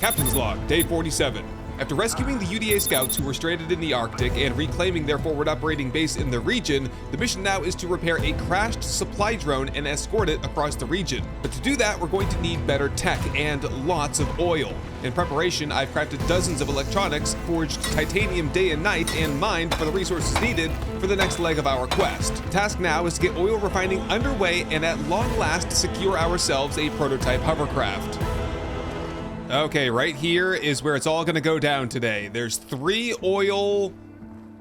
Captain's Log, Day 47. After rescuing the UDA scouts who were stranded in the Arctic and reclaiming their forward operating base in the region, the mission now is to repair a crashed supply drone and escort it across the region. But to do that, we're going to need better tech and lots of oil. In preparation, I've crafted dozens of electronics, forged titanium day and night, and mined for the resources needed for the next leg of our quest. The task now is to get oil refining underway and at long last secure ourselves a prototype hovercraft. Okay, right here is where it's all gonna go down today. There's 3 oil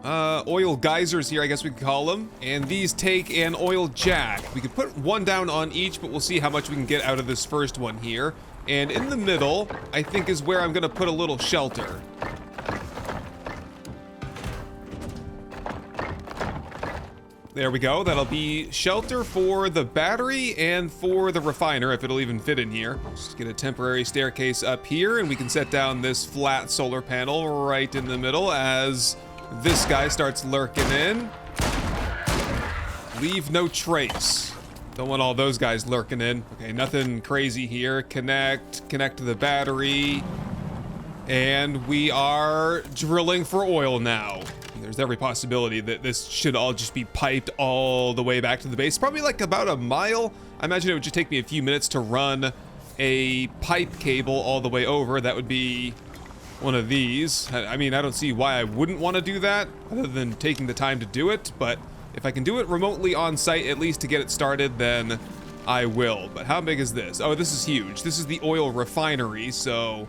geysers here, I guess we could call them. And these take an oil jack. We could put one down on each, but we'll see how much we can get out of this first one here. And in the middle, I think is where I'm gonna put a little shelter. There we go. That'll be shelter for the battery and for the refiner, if it'll even fit in here. Just get a temporary staircase up here, and we can set down this flat solar panel right in the middle as this guy starts lurking in. Leave no trace. Don't want all those guys lurking in. Okay, nothing crazy here. Connect to the battery. And we are drilling for oil now. There's every possibility that this should all just be piped all the way back to the base. Probably like about a mile. I imagine it would just take me a few minutes to run a pipe cable all the way over. That would be one of these. I mean, I don't see why I wouldn't want to do that other than taking the time to do it. But if I can do it remotely on site, at least to get it started, then I will. But how big is this? Oh, this is huge. This is the oil refinery. So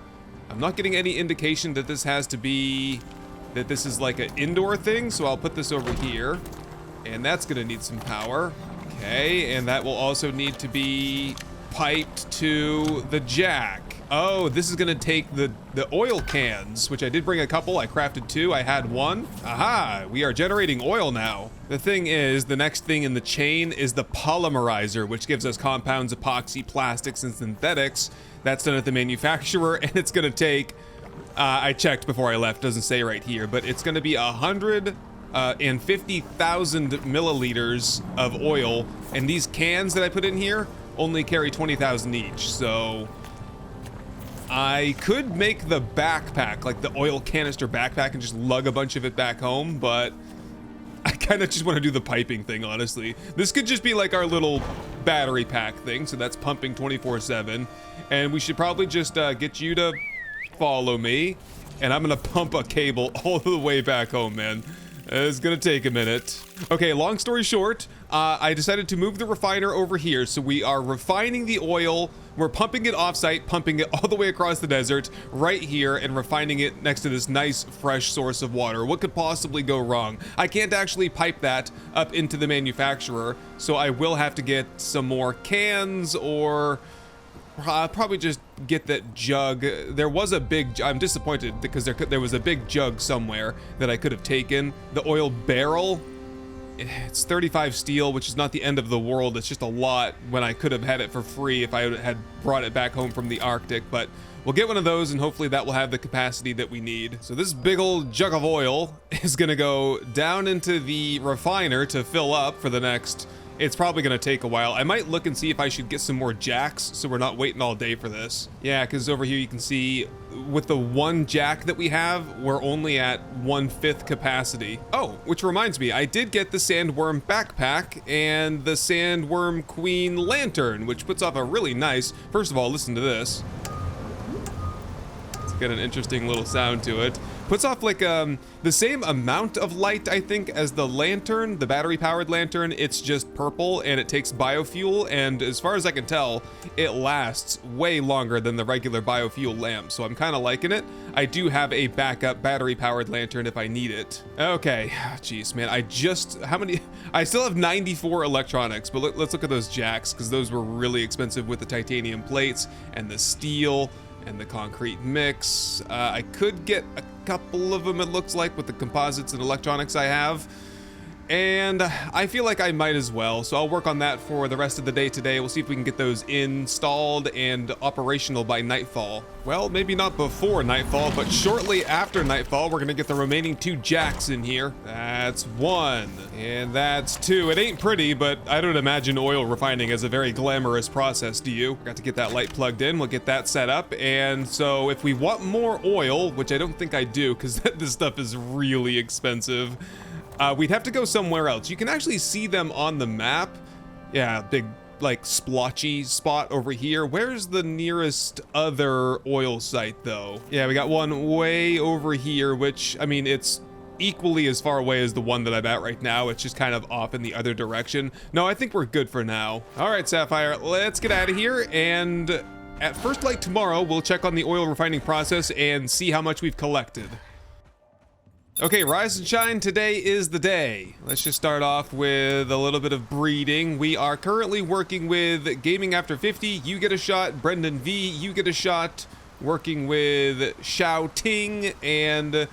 I'm not getting any indication that this has to be... that this is like an indoor thing, so I'll put this over here. And that's gonna need some power. Okay, and that will also need to be piped to the jack. Oh, this is gonna take the oil cans, which I did bring a couple. I crafted 2, I had 1. Aha, we are generating oil now. The thing is, the next thing in the chain is the polymerizer, which gives us compounds, epoxy, plastics, and synthetics. That's done at the manufacturer, and it's gonna take... I checked before I left, doesn't say right here, but it's gonna be 150,000 milliliters of oil, and these cans that I put in here only carry 20,000 each, so I could make the backpack, like the oil canister backpack, and just lug a bunch of it back home, but I kind of just want to do the piping thing, honestly. This could just be like our little battery pack thing, so that's pumping 24/7, and we should probably just get you to follow me, and I'm gonna pump a cable all the way back home, man. It's gonna take a minute. Okay, long story short, I decided to move the refiner over here, so we are refining the oil. We're pumping it offsite, pumping it all the way across the desert, right here, and refining it next to this nice, fresh source of water. What could possibly go wrong? I can't actually pipe that up into the manufacturer, so I will have to get some more cans, or probably just get that jug. There was a big... I'm disappointed because there was a big jug somewhere that I could have taken. The oil barrel, it's 35 steel, which is not the end of the world. It's just a lot when I could have had it for free if I had brought it back home from the Arctic. But we'll get one of those, and hopefully that will have the capacity that we need. So this big old jug of oil is gonna go down into the refiner to fill up for the next... It's probably gonna take a while. I might look and see if I should get some more jacks so we're not waiting all day for this. Yeah, because over here you can see with the 1 jack that we have, we're only at 1/5 capacity. Oh, which reminds me, I did get the sandworm backpack and the sandworm queen lantern, which puts off a really nice... First of all, listen to this. It's got an interesting little sound to it. Puts off like the same amount of light, I think, as the lantern, the battery-powered lantern. It's just purple, and it takes biofuel, and as far as I can tell, it lasts way longer than the regular biofuel lamp, so I'm kind of liking it. I do have a backup battery-powered lantern if I need it. Okay, jeez, man, how many? I still have 94 electronics, but let's look at those jacks, because those were really expensive with the titanium plates and the steel and the concrete mix. I could get a couple of them, it looks like, with the composites and electronics I have. And I feel like I might as well, so I'll work on that for the rest of the day today. We'll see if we can get those installed and operational by nightfall. Well, maybe not before nightfall, but shortly after nightfall, we're gonna get the remaining 2 jacks in here. That's 1, and that's 2. It ain't pretty, but I don't imagine oil refining as a very glamorous process, do you? Got to get that light plugged in, we'll get that set up, and so if we want more oil, which I don't think I do, because this stuff is really expensive, we'd have to go somewhere else. You can actually see them on the map. Yeah, big, like, splotchy spot over here. Where's the nearest other oil site, though? Yeah, we got one way over here, which, I mean, it's equally as far away as the one that I'm at right now. It's just kind of off in the other direction. No, I think we're good for now. All right, Sapphire, let's get out of here, and at first light tomorrow, we'll check on the oil refining process and see how much we've collected. Okay, rise and shine, today is the day. Let's just start off with a little bit of breeding. We are currently working with Gaming After 50, you get a shot. Brendan V, you get a shot. Working with Shao Ting and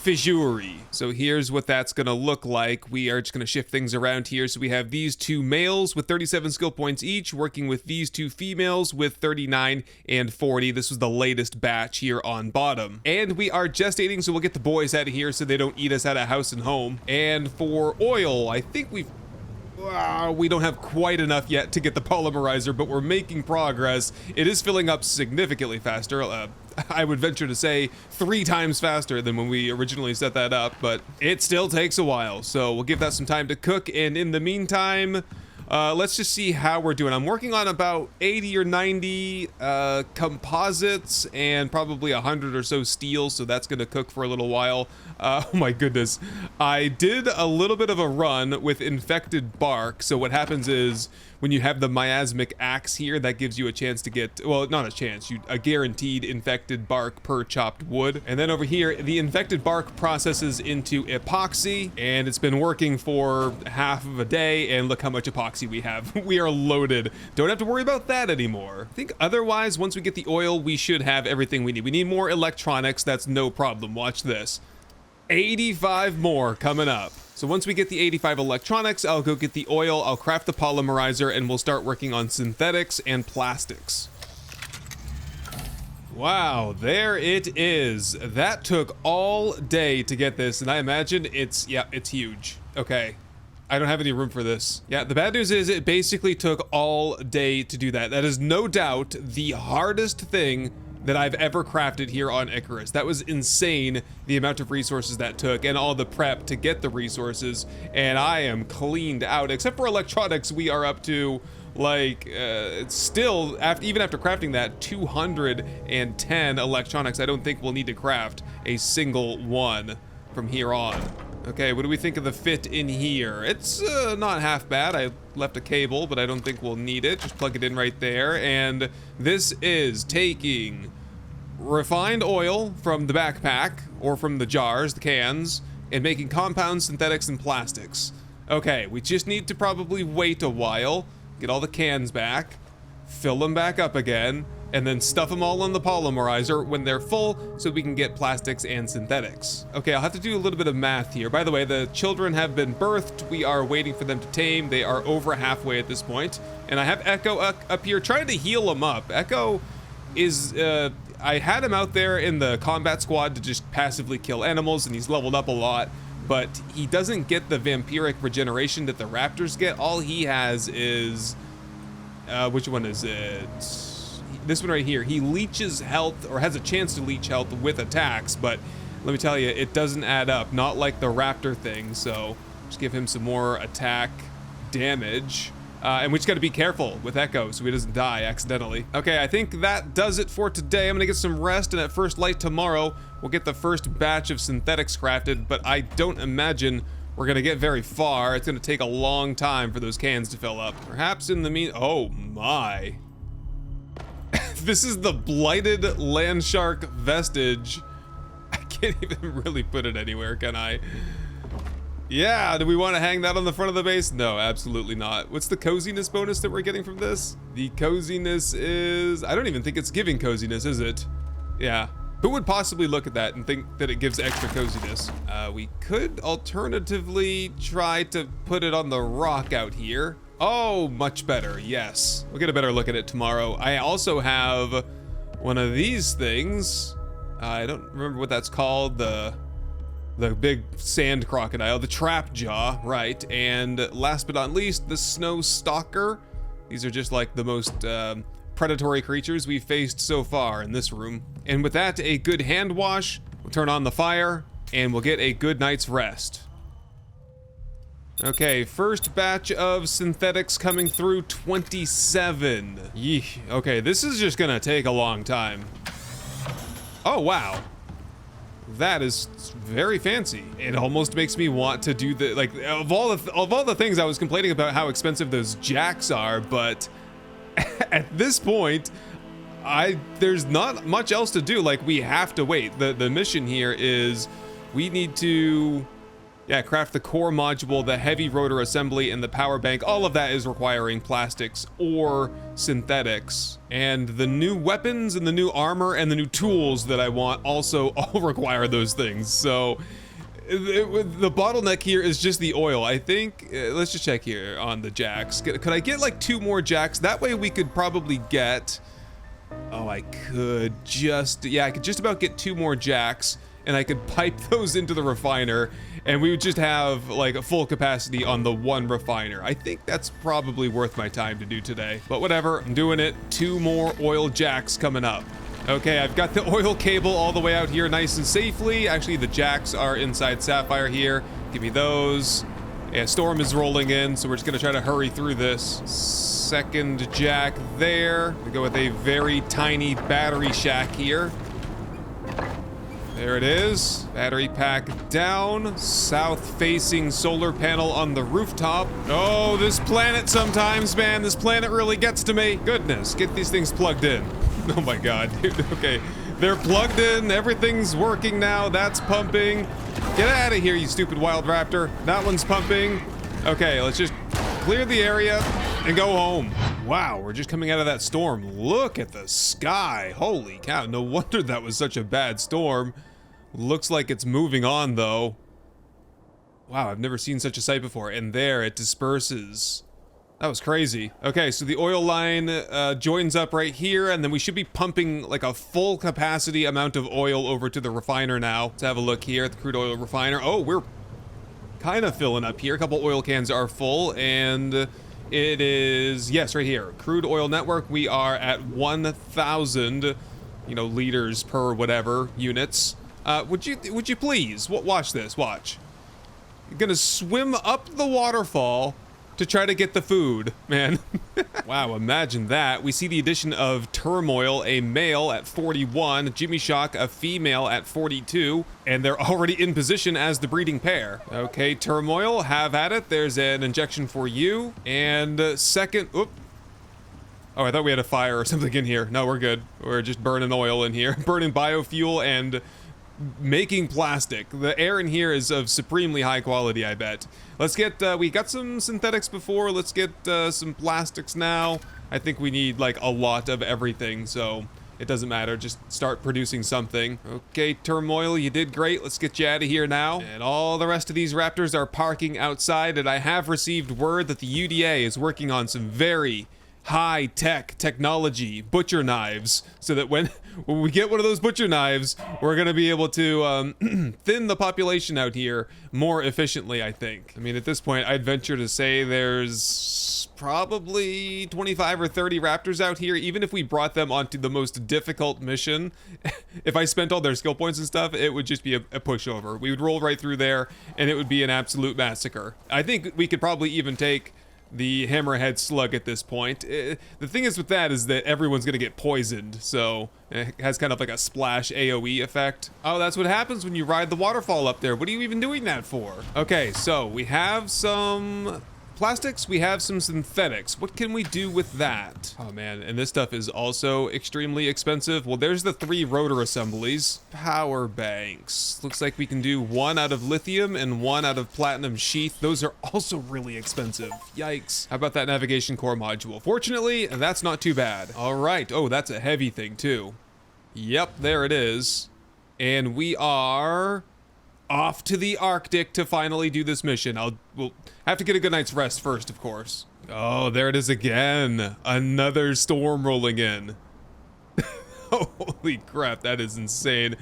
Fijuri. So here's what that's gonna look like. We are just gonna shift things around here. So we have these 2 males with 37 skill points each, working with these 2 females with 39 and 40. This was the latest batch here on bottom. And we are gestating, so we'll get the boys out of here so they don't eat us out of house and home. And for oil, I think we don't have quite enough yet to get the polymerizer, but we're making progress. It is filling up significantly faster. I would venture to say 3 times faster than when we originally set that up, but it still takes a while. So we'll give that some time to cook. And in the meantime, let's just see how we're doing. I'm working on about 80 or 90 composites and probably 100 or so steel, so that's gonna cook for a little while. Oh my goodness. I did a little bit of a run with infected bark. So what happens is when you have the miasmic axe here, that gives you a chance to get, well, not a chance, a guaranteed infected bark per chopped wood. And then over here, the infected bark processes into epoxy, and it's been working for half of a day, and look how much epoxy we have. We are loaded. Don't have to worry about that anymore. I think otherwise, once we get the oil, we should have everything we need. We need more electronics, that's no problem. Watch this. 85 more coming up. So once we get the 85 electronics, I'll go get the oil, I'll craft the polymerizer, and we'll start working on synthetics and plastics. Wow, there it is. That took all day to get this, and I imagine it's huge. Okay, I don't have any room for this. Yeah, the bad news is it basically took all day to do that. That is no doubt the hardest thing that I've ever crafted here on Icarus. That was insane, the amount of resources that took and all the prep to get the resources, and I am cleaned out. Except for electronics, we are up to, like, still, even after crafting that, 210 electronics. I don't think we'll need to craft a single one from here on. Okay, what do we think of the fit in here? It's not half bad. I left a cable, but I don't think we'll need it. Just plug it in right there. And this is taking refined oil from the backpack, or from the jars, the cans, and making compounds, synthetics, and plastics. Okay, we just need to probably wait a while, get all the cans back, fill them back up again, and then stuff them all on the polymerizer when they're full so we can get plastics and synthetics. Okay, I'll have to do a little bit of math here. By the way, the children have been birthed. We are waiting for them to tame. They are over halfway at this point. And I have Echo up here trying to heal him up. Echo is, I had him out there in the combat squad to just passively kill animals, and he's leveled up a lot, but he doesn't get the vampiric regeneration that the raptors get. All he has is, which one is it? This one right here. He leeches health, or has a chance to leech health with attacks, but let me tell you, it doesn't add up. Not like the raptor thing, so just give him some more attack damage. And we just gotta be careful with Echo so he doesn't die accidentally. Okay, I think that does it for today. I'm gonna get some rest, and at first light tomorrow, we'll get the first batch of synthetics crafted, but I don't imagine we're gonna get very far. It's gonna take a long time for those cans to fill up. Perhaps in the oh my. This is the blighted landshark vestige. I can't even really put it anywhere, can I? Yeah, do we want to hang that on the front of the base? No, absolutely not. What's the coziness bonus that we're getting from this? The coziness is, I don't even think it's giving coziness, is it? Yeah, Who would possibly look at that and think that it gives extra coziness? We could alternatively try to put it on the rock out here. Oh, much better, yes. We'll get a better look at it tomorrow. I also have one of these things. I don't remember what that's called. The big sand crocodile, the trap jaw, right? And last but not least, the snow stalker. These are just like the most predatory creatures we've faced so far in this room. And with that, a good hand wash, we'll turn on the fire, and we'll get a good night's rest. Okay, first batch of synthetics coming through, 27. Yeesh. Okay, this is just gonna take a long time. Oh, wow. That is very fancy. It almost makes me want to do the, like, of all the things I was complaining about how expensive those jacks are, but at this point, there's not much else to do. Like, we have to wait. The mission here is we need to, craft the core module, the heavy rotor assembly, and the power bank. All of that is requiring plastics or synthetics. And the new weapons and the new armor and the new tools that I want also all require those things. So the bottleneck here is just the oil. I think, let's just check here on the jacks. Could I get like 2 more jacks? That way we could probably get, I could just about get 2 more jacks, and I could pipe those into the refiner, and we would just have like a full capacity on the one refiner. I think that's probably worth my time to do today, but whatever, I'm doing it. 2 more oil jacks coming up. Okay, I've got the oil cable all the way out here nice and safely. Actually, the jacks are inside Sapphire here. Give me those. Yeah, storm is rolling in, so we're just gonna try to hurry through this. Second jack there. We go with a very tiny battery shack here. There it is. Battery pack down. South-facing solar panel on the rooftop. Oh, this planet sometimes, man. This planet really gets to me. Goodness, get these things plugged in. Oh my god, dude. Okay, they're plugged in. Everything's working now. That's pumping. Get out of here, you stupid wild raptor. That one's pumping. Okay, let's just clear the area and go home. Wow, we're just coming out of that storm. Look at the sky. Holy cow, no wonder that was such a bad storm. Looks like it's moving on, though. Wow, I've never seen such a sight before. And there, it disperses. That was crazy. Okay, so the oil line joins up right here, and then we should be pumping like a full capacity amount of oil over to the refiner now. Let's have a look here at the crude oil refiner. Oh, we're kind of filling up here. A couple oil cans are full, and it is, yes, right here. Crude oil network, we are at 1,000, liters per whatever units. Would you please, watch this, watch. You're gonna swim up the waterfall to try to get the food, man. Wow, imagine that. We see the addition of Turmoil, a male at 41, Jimmy Shock, a female at 42, and they're already in position as the breeding pair. Okay, Turmoil, have at it. There's an injection for you. And second, oh, I thought we had a fire or something in here. No, we're good. We're just burning oil in here, burning biofuel and making plastic. The air in here is of supremely high quality, I bet. Let's get, we got some synthetics before. Let's get some plastics now. I think we need like a lot of everything, so it doesn't matter. Just start producing something. Okay, Turmoil, you did great. Let's get you out of here now. And all the rest of these raptors are parking outside, and I have received word that the UDA is working on some very high-tech technology butcher knives, so that when we get one of those butcher knives, we're gonna be able to thin the population out here more efficiently, I think. I mean, at this point, I'd venture to say there's probably 25 or 30 raptors out here. Even if we brought them onto the most difficult mission, if I spent all their skill points and stuff, it would just be a pushover. We would roll right through there, and it would be an absolute massacre. I think we could probably even take the hammerhead slug at this point. The thing is with that is that everyone's gonna get poisoned, so it has kind of like a splash AoE effect. Oh, that's what happens when you ride the waterfall up there. What are you even doing that for? Okay, so we have some plastics, we have some synthetics. What can we do with that? Oh man, and this stuff is also extremely expensive. Well, there's the 3 rotor assemblies. Power banks. Looks like we can do 1 out of lithium and 1 out of platinum sheath. Those are also really expensive. Yikes. How about that navigation core module? Fortunately, that's not too bad. All right. Oh, that's a heavy thing too. Yep, there it is. And we are off to the Arctic to finally do this mission. We'll have to get a good night's rest first, of course. Oh, there it is again. Another storm rolling in. Holy crap, that is insane.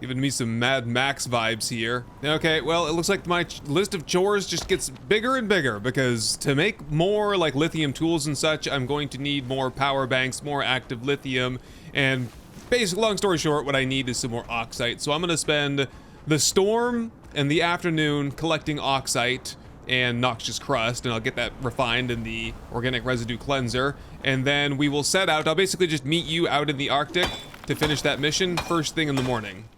Giving me some Mad Max vibes here. Okay, well, it looks like my list of chores just gets bigger and bigger, because to make more like lithium tools and such, I'm going to need more power banks, more active lithium, and basically, long story short, what I need is some more oxite. So I'm gonna spend the storm and the afternoon collecting oxite and noxious crust, and I'll get that refined in the organic residue cleanser, and then we will set out. I'll basically just meet you out in the Arctic to finish that mission first thing in the morning.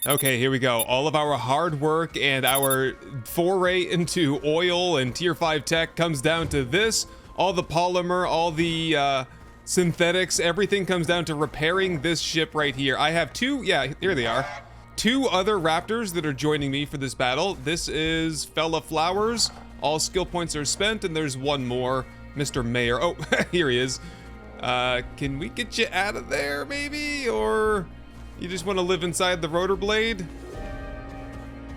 Okay, here we go. All of our hard work and our foray into oil and tier 5 tech comes down to this. All the polymer, all the synthetics, everything comes down to repairing this ship right here. I have two, yeah, here they are. Two other raptors that are joining me for this battle. This is Fella Flowers. All skill points are spent, and there's one more, Mr. Mayor. Oh, here he is. Can we get you out of there, maybe? Or you just want to live inside the rotor blade?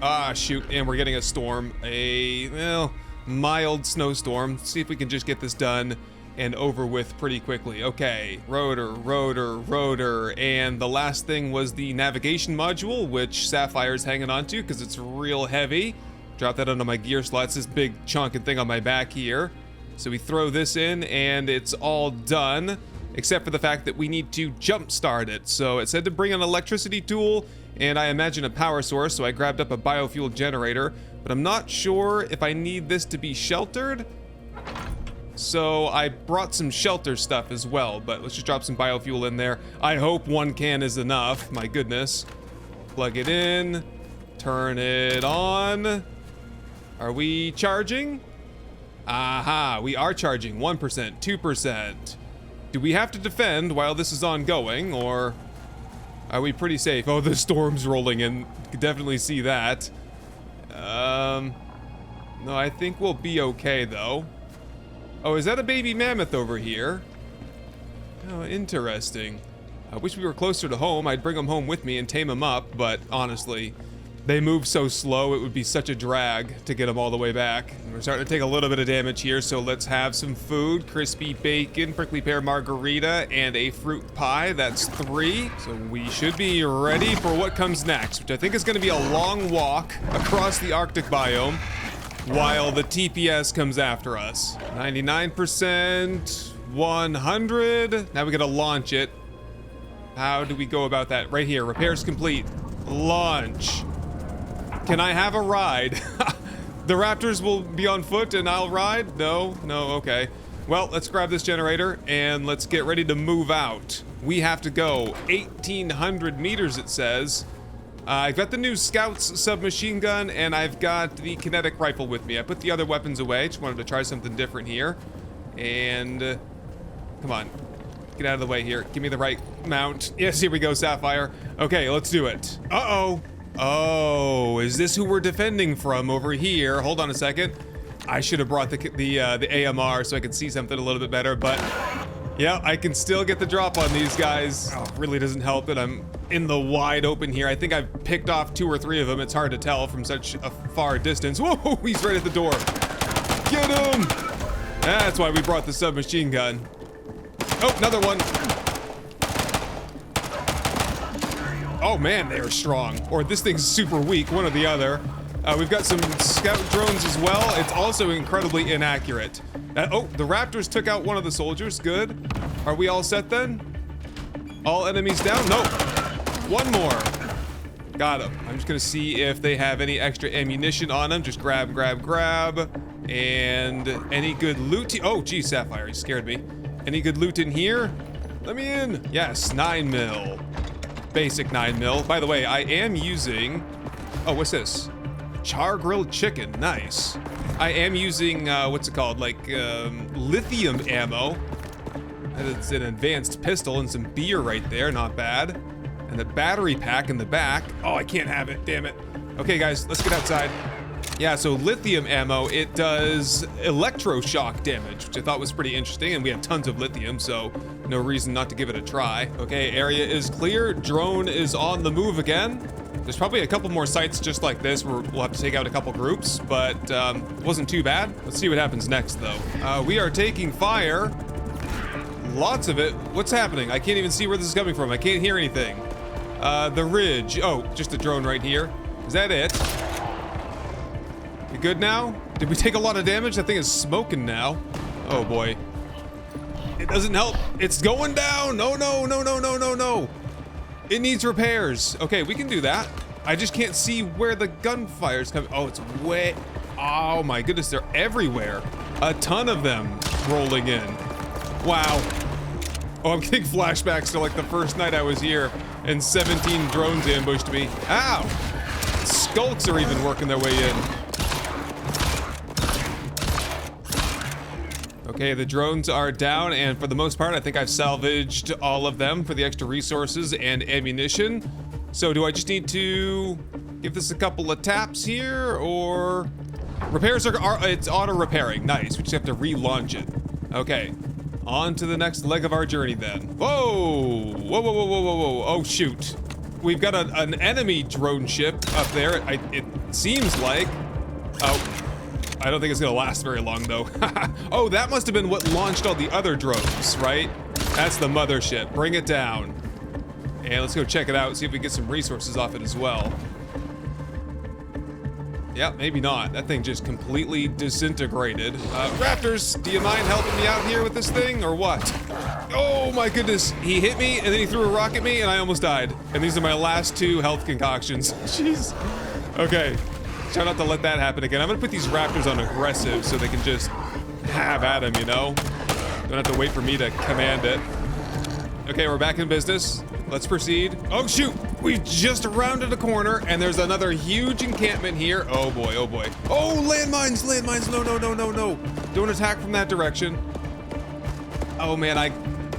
Ah, shoot, and we're getting a storm. A, well, mild snowstorm. See if we can just get this done and over with pretty quickly. Okay, rotor, rotor, rotor, and the last thing was the navigation module, which Sapphire's hanging on to because it's real heavy. Drop that onto my gear slots, this big chunking thing on my back here. So we throw this in and it's all done, except for the fact that we need to jump start it. So it said to bring an electricity tool and I imagine a power source, so I grabbed up a biofuel generator, but I'm not sure if I need this to be sheltered. So I brought some shelter stuff as well, but let's just drop some biofuel in there. I hope one can is enough, my goodness. Plug it in, turn it on. Are we charging? Aha, we are charging 1%, 2%. Do we have to defend while this is ongoing, or are we pretty safe? Oh, the storm's rolling in, could definitely see that. No, I think we'll be okay though. Oh, is that a baby mammoth over here? Oh, interesting. I wish we were closer to home. I'd bring them home with me and tame them up, but honestly, they move so slow, it would be such a drag to get them all the way back. And we're starting to take a little bit of damage here, so let's have some food. Crispy bacon, prickly pear margarita, and a fruit pie. That's 3. So we should be ready for what comes next, which I think is going to be a long walk across the Arctic biome, while the TPS comes after us. 99%, 100. Now we gotta launch it. How do we go about that? Right here, repairs complete. Launch. Can I have a ride? The Raptors will be on foot and I'll ride? No, okay. Well, let's grab this generator and let's get ready to move out. We have to go 1,800 meters, it says. I've got the new Scout's submachine gun, and I've got the kinetic rifle with me. I put the other weapons away, just wanted to try something different here. And, come on, get out of the way here. Give me the right mount. Yes, here we go, Sapphire. Okay, let's do it. Uh-oh. Oh, is this who we're defending from over here? Hold on a second. I should have brought the AMR so I could see something a little bit better, but yeah, I can still get the drop on these guys. Oh, it really doesn't help that I'm in the wide open here. I think I've picked off 2 or 3 of them. It's hard to tell from such a far distance. Whoa, he's right at the door. Get him! That's why we brought the submachine gun. Oh, another one. Oh man, they are strong. Or this thing's super weak, one or the other. We've got some scout drones as well. It's also incredibly inaccurate. Oh, the Raptors took out one of the soldiers. Good. Are we all set then? All enemies down? No. One more. Got him. I'm just gonna see if they have any extra ammunition on them. Just grab, grab, grab. And any good loot? Oh, geez, Sapphire, you scared me. Any good loot in here? Let me in. Yes, 9mm. Basic 9mm. By the way, I am using... Oh, what's this? Char grilled chicken. Nice. I am using, what's it called? Like, lithium ammo. It's an advanced pistol and some beer right there. Not bad. And the battery pack in the back. Oh, I can't have it. Damn it. Okay, guys, let's get outside. Yeah, so lithium ammo, it does electroshock damage, which I thought was pretty interesting, and we have tons of lithium, so no reason not to give it a try. Okay, area is clear. Drone is on the move again. There's probably a couple more sites just like this where we'll have to take out a couple groups, but it wasn't too bad. Let's see what happens next, though. We are taking fire. Lots of it. What's happening? I can't even see where this is coming from. I can't hear anything. The ridge. Oh, just a drone right here. Is that it? You good now? Did we take a lot of damage? That thing is smoking now. Oh, boy. It doesn't help. It's going down. No, no, no, no, no, no, no. It needs repairs. Okay, we can do that. I just can't see where the gunfire's coming. Oh, it's way... Oh my goodness, they're everywhere. A ton of them rolling in. Wow. Oh, I'm getting flashbacks to like the first night I was here and 17 drones ambushed me. Ow! Skulks are even working their way in. Okay, the drones are down, and for the most part, I think I've salvaged all of them for the extra resources and ammunition. So do I just need to give this a couple of taps here, or... Repairs are it's auto-repairing. Nice, we just have to relaunch it. Okay, on to the next leg of our journey then. Whoa! Whoa, whoa, whoa, whoa, whoa, whoa. Oh, shoot. We've got an enemy drone ship up there, it seems like. Oh. I don't think it's gonna last very long, though. Oh, that must have been what launched all the other drones, right? That's the mothership. Bring it down. And let's go check it out, see if we can get some resources off it as well. Yep, maybe not. That thing just completely disintegrated. Raptors, do you mind helping me out here with this thing, or what? Oh my goodness, he hit me, and then he threw a rock at me, and I almost died. And these are my last 2 health concoctions. Jeez. Okay. Try not to let that happen again. I'm gonna put these raptors on aggressive so they can just have at him, you know? Don't have to wait for me to command it. Okay, we're back in business. Let's proceed. Oh shoot! We just rounded a corner and there's another huge encampment here. Oh boy, oh boy. Oh, landmines, landmines, no, no, no, no, no. Don't attack from that direction. Oh man,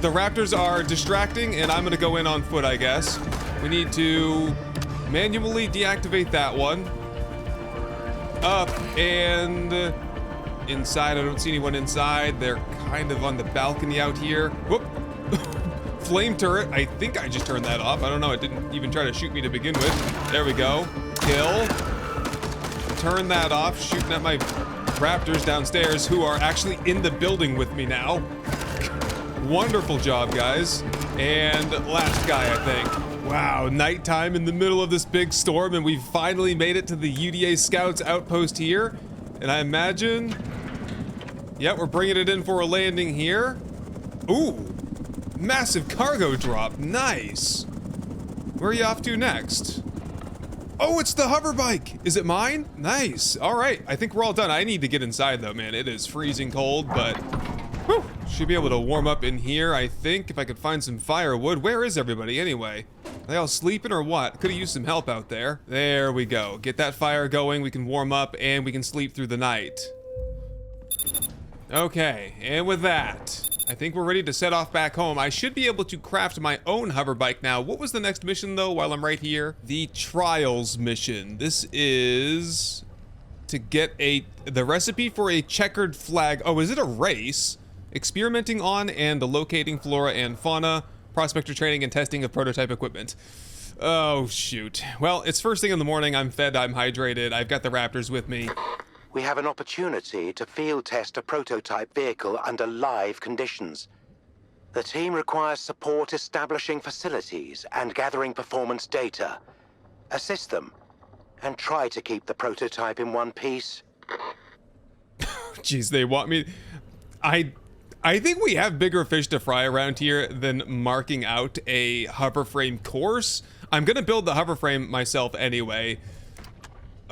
the raptors are distracting and I'm gonna go in on foot, I guess. We need to manually deactivate that one. Up and inside. I don't see anyone inside. They're kind of on the balcony out here. Whoop. Flame turret. I think I just turned that off. I don't know. It didn't even try to shoot me to begin with. There we go. Kill. Turn that off. Shooting at my raptors downstairs who are actually in the building with me now. Wonderful job, guys. And last guy, I think. Wow, nighttime in the middle of this big storm, and we've finally made it to the UDA Scouts outpost here. And I imagine... Yep, we're bringing it in for a landing here. Ooh, massive cargo drop. Nice. Where are you off to next? Oh, it's the hover bike. Is it mine? Nice. All right, I think we're all done. I need to get inside, though, man. It is freezing cold, but... Whew, should be able to warm up in here, I think, if I could find some firewood. Where is everybody, anyway? Are they all sleeping or what? Could have used some help out there. There we go. Get that fire going, we can warm up, and we can sleep through the night. Okay, and with that, I think we're ready to set off back home. I should be able to craft my own hover bike now. What was the next mission, though, while I'm right here? The Trials mission. This is to get the recipe for a checkered flag. Oh, is it a race? Experimenting on and locating flora and fauna. Prospector training and testing of prototype equipment. Oh, shoot. Well, it's first thing in the morning. I'm fed, I'm hydrated. I've got the raptors with me. We have an opportunity to field test a prototype vehicle under live conditions. The team requires support establishing facilities and gathering performance data. Assist them, and try to keep the prototype in one piece. Jeez, they want me... I think we have bigger fish to fry around here than marking out a hoverframe course. I'm gonna build the hoverframe myself anyway.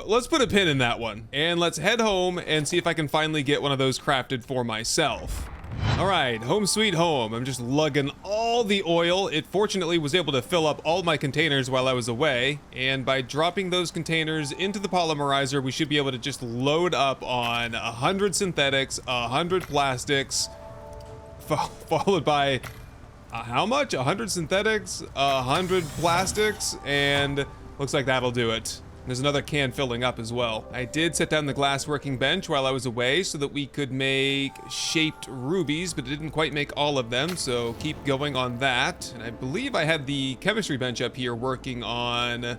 Let's put a pin in that one. And let's head home and see if I can finally get one of those crafted for myself. All right, home sweet home. I'm just lugging all the oil. It fortunately was able to fill up all my containers while I was away. And by dropping those containers into the polymerizer, we should be able to just load up on 100 synthetics, 100 plastics, followed by how much? 100 synthetics, 100 plastics, and looks like that'll do it. There's another can filling up as well. I did set down the glass working bench while I was away so that we could make shaped rubies, but it didn't quite make all of them, so keep going on that. And I believe I had the chemistry bench up here working on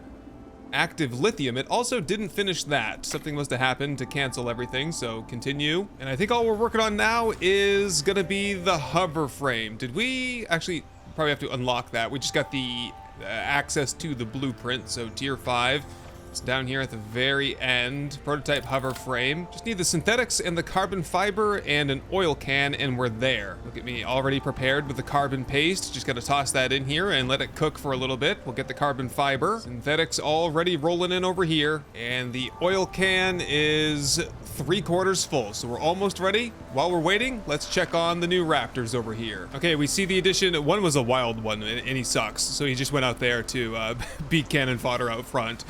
active lithium. It also didn't finish that. Something must have happened to cancel everything, so continue. And I think all we're working on now is gonna be the hover frame. Did we actually probably have to unlock that? We just got the access to the blueprint, so tier 5. It's down here at the very end. Prototype hover frame. Just need the synthetics and the carbon fiber and an oil can, and we're there. Look at me, already prepared with the carbon paste. Just gotta toss that in here and let it cook for a little bit. We'll get the carbon fiber. Synthetics already rolling in over here. And the oil can is 3/4 full, so we're almost ready. While we're waiting, let's check on the new raptors over here. Okay, we see the addition. One was a wild one, and he sucks, so he just went out there to beat cannon fodder out front.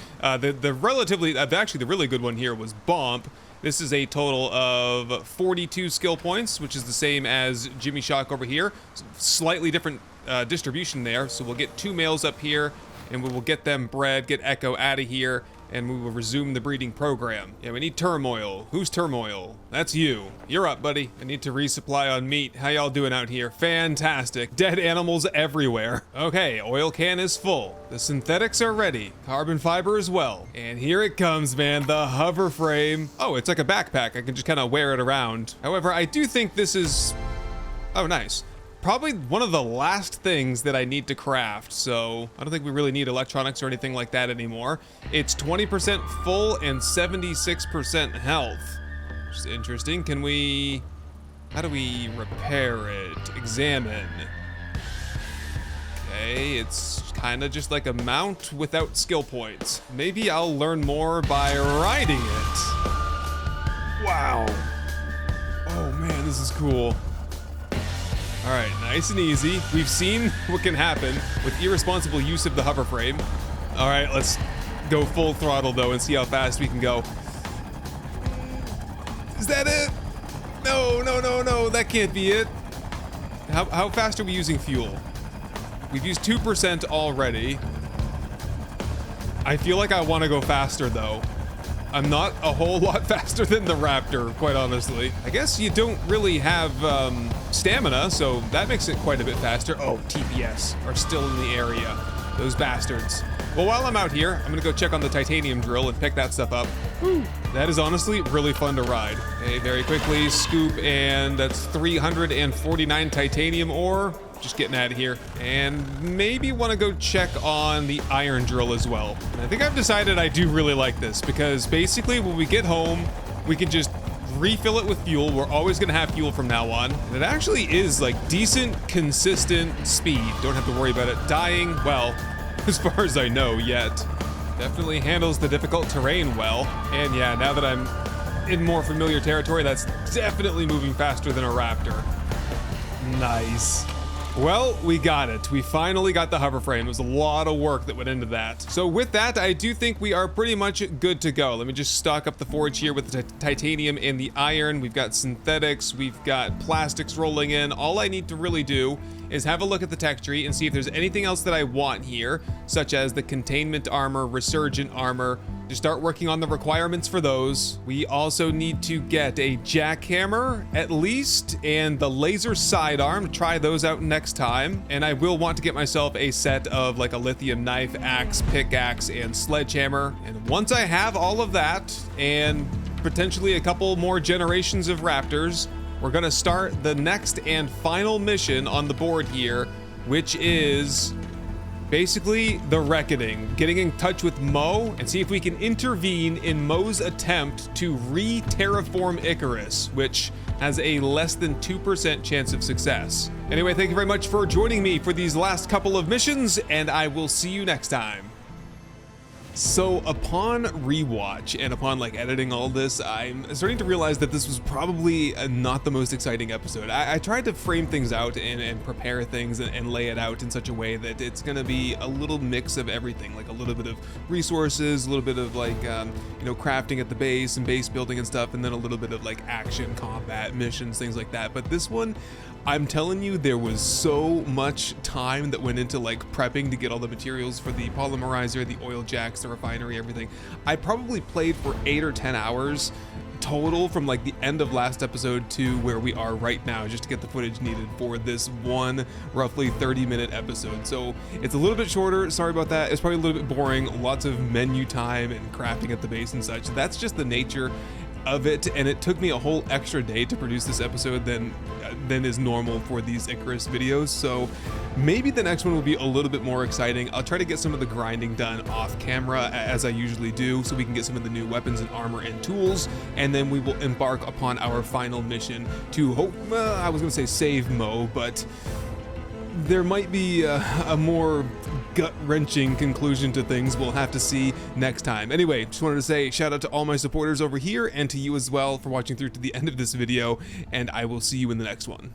The really good one here was Bomp. This is a total of 42 skill points, which is the same as Jimmy Shock over here. Slightly different distribution there, so we'll get 2 males up here, and we will get them bred, get Echo out of here, and we will resume the breeding program. Yeah, we need turmoil. Who's turmoil? That's you. You're up, buddy. I need to resupply on meat. How y'all doing out here? Fantastic. Dead animals everywhere. Okay, oil can is full. The synthetics are ready. Carbon fiber as well. And here it comes, man, the hover frame. Oh, it's like a backpack. I can just kind of wear it around. However, I do think this is... Oh, nice. Probably one of the last things that I need to craft, so I don't think we really need electronics or anything like that anymore. It's 20% full and 76% health, which is interesting. Can we... How do we repair it? Examine. Okay, it's kind of just like a mount without skill points. Maybe I'll learn more by riding it. Wow. Oh man, this is cool. All right, nice and easy. We've seen what can happen with irresponsible use of the hover frame. All right, let's go full throttle though and see how fast we can go. Is that it? No, no, no, no, that can't be it. How fast are we using fuel? We've used 2% already. I feel like I want to go faster though. I'm not a whole lot faster than the Raptor, quite honestly. I guess you don't really have stamina, so that makes it quite a bit faster. Oh, TPS are still in the area. Those bastards. Well, while I'm out here, I'm gonna go check on the titanium drill and pick that stuff up. Whew. That is honestly really fun to ride. Okay, very quickly, scoop, and that's 349 titanium ore. Just getting out of here. And maybe want to go check on the iron drill as well. And I think I've decided I do really like this because basically when we get home, we can just refill it with fuel. We're always going to have fuel from now on. And it actually is like decent, consistent speed. Don't have to worry about it dying, well, as far as I know yet. Definitely handles the difficult terrain well. And yeah, now that I'm in more familiar territory, that's definitely moving faster than a Raptor. Nice. Well, we got it. We finally got the hover frame. It was a lot of work that went into that. So with that, I do think we are pretty much good to go. Let me just stock up the forge here with the titanium and the iron. We've got synthetics, we've got plastics rolling in. All I need to really do is have a look at the tech tree and see if there's anything else that I want here, such as the containment armor, resurgent armor, to start working on the requirements for those. We also need to get a jackhammer at least, and the laser sidearm, try those out next time. And I will want to get myself a set of like a lithium knife, axe, pickaxe, and sledgehammer. And once I have all of that, and potentially a couple more generations of raptors, we're gonna start the next and final mission on the board here, which is basically the reckoning. Getting in touch with Mo and see if we can intervene in Mo's attempt to re-terraform Icarus, which has a less than 2% chance of success. Anyway, thank you very much for joining me for these last couple of missions, and I will see you next time. So upon rewatch and upon like editing all this, I'm starting to realize that this was probably not the most exciting episode. I tried to frame things out and prepare things and lay it out in such a way that it's gonna be a little mix of everything, like a little bit of resources, a little bit of like, you know, crafting at the base and base building and stuff, and then a little bit of like action, combat, missions, things like that. But this one, I'm telling you, there was so much time that went into like prepping to get all the materials for the polymerizer, the oil jacks, the the refinery, everything. I probably played for 8 or 10 hours total from like the end of last episode to where we are right now, just to get the footage needed for this one roughly 30-minute episode. So it's a little bit shorter, sorry about that. It's probably a little bit boring, lots of menu time and crafting at the base and such. That's just the nature of it, and it took me a whole extra day to produce this episode than is normal for these Icarus videos. So maybe the next one will be a little bit more exciting. I'll try to get some of the grinding done off camera as I usually do, so we can get some of the new weapons and armor and tools, and then we will embark upon our final mission to hope, I was gonna say save Mo, but there might be a more gut-wrenching conclusion to things. We'll have to see next time. Anyway, just wanted to say shout out to all my supporters over here and to you as well for watching through to the end of this video, and I will see you in the next one.